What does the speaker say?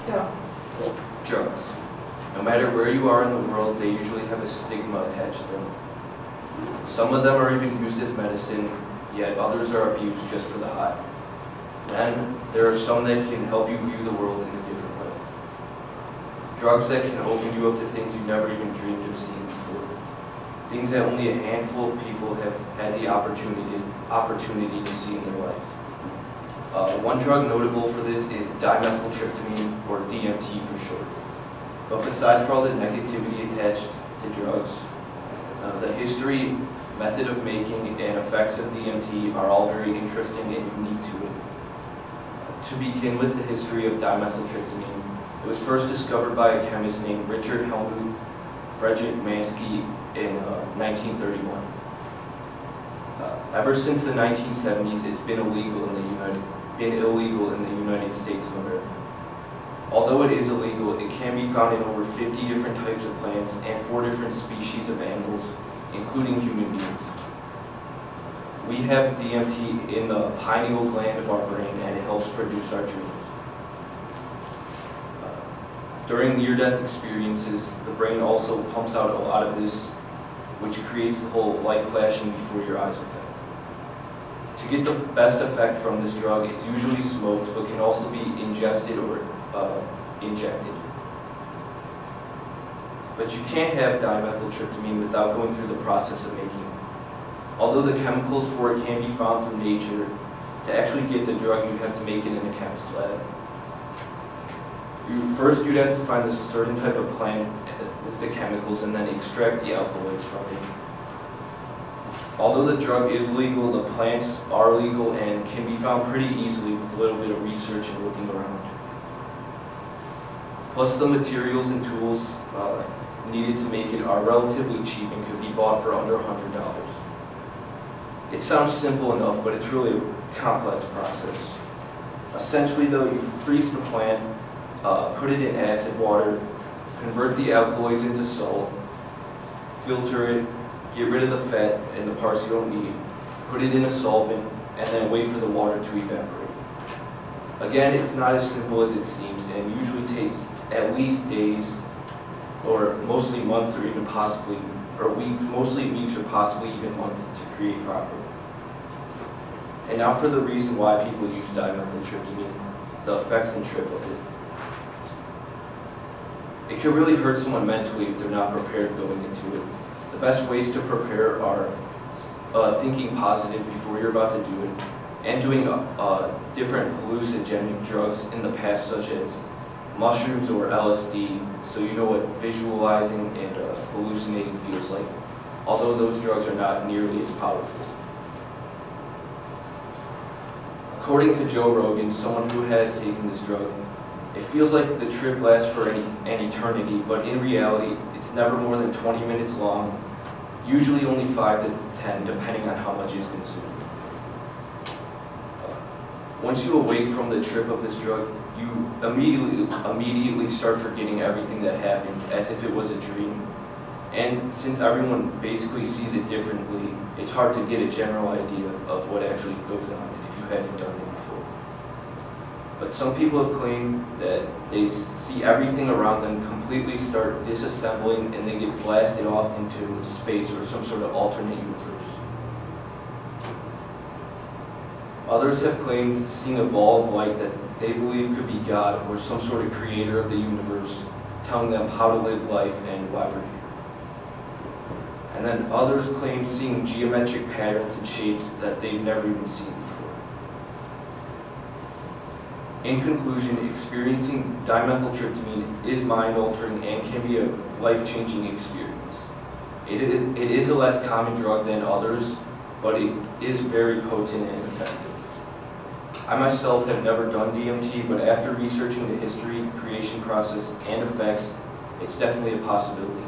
Yeah. Drugs. No matter where you are in the world, they usually have a stigma attached to them. Some of them are even used as medicine, yet others are abused just for the high. Then, there are some that can help you view the world in a different way. Drugs that can open you up to things you never even dreamed of seeing before. Things that only a handful of people have had the opportunity to see in their life. One drug notable for this is dimethyltryptamine, or DMT for short. But besides for all the negativity attached to drugs, the history, method of making, and effects of DMT are all very interesting and unique to it. To begin with the history of dimethyltryptamine, it was first discovered by a chemist named Richard Helmuth Friedrich Mansky in 1931. Ever since the 1970s, it's been illegal in the United States of America. Although it is illegal, it can be found in over 50 different types of plants and 4 different species of animals, including human beings. We have DMT in the pineal gland of our brain, and it helps produce our dreams. During near-death experiences, the brain also pumps out a lot of this, which creates the whole light flashing before your eyes effect. To get the best effect from this drug, it's usually smoked, but can also be ingested or injected. But you can't have dimethyltryptamine without going through the process of making it. Although the chemicals for it can be found through nature, to actually get the drug, you have to make it in a chemist lab. First, you'd have to find a certain type of plant with the chemicals and then extract the alkaloids from it. Although the drug is legal, the plants are legal and can be found pretty easily with a little bit of research and looking around. Plus, the materials and tools needed to make it are relatively cheap and could be bought for under $100. It sounds simple enough, but it's really a complex process. Essentially, though, you freeze the plant, put it in acid water, convert the alkaloids into salt, filter it, get rid of the fat and the parts you don't need, put it in a solvent, and then wait for the water to evaporate. Again, it's not as simple as it seems, and usually takes at least days, or mostly months, or even possibly, or weeks, mostly weeks, or possibly even months to create properly. And now for the reason why people use dimethyltryptamine, the effects and trip of it. It can really hurt someone mentally if they're not prepared going into it. The best ways to prepare are thinking positive before you're about to do it, and doing different hallucinogenic drugs in the past, such as mushrooms or LSD, so you know what visualizing and hallucinating feels like, although those drugs are not nearly as powerful. According to Joe Rogan, someone who has taken this drug, it feels like the trip lasts for an eternity, but in reality, it's never more than 20 minutes long, usually only 5 to 10, depending on how much is consumed. Once you awake from the trip of this drug, you immediately start forgetting everything that happened as if it was a dream. And since everyone basically sees it differently, it's hard to get a general idea of what actually goes on if you haven't done it before. But some people have claimed that they see everything around them completely start disassembling and they get blasted off into space or some sort of alternate universe. Others have claimed seeing a ball of light that they believe could be God or some sort of creator of the universe, telling them how to live life and why we're here. And then others claim seeing geometric patterns and shapes that they've never even seen before. In conclusion, experiencing dimethyltryptamine is mind-altering and can be a life-changing experience. It is a less common drug than others, but it is very potent and effective. I myself have never done DMT, but after researching the history, creation process, and effects, it's definitely a possibility.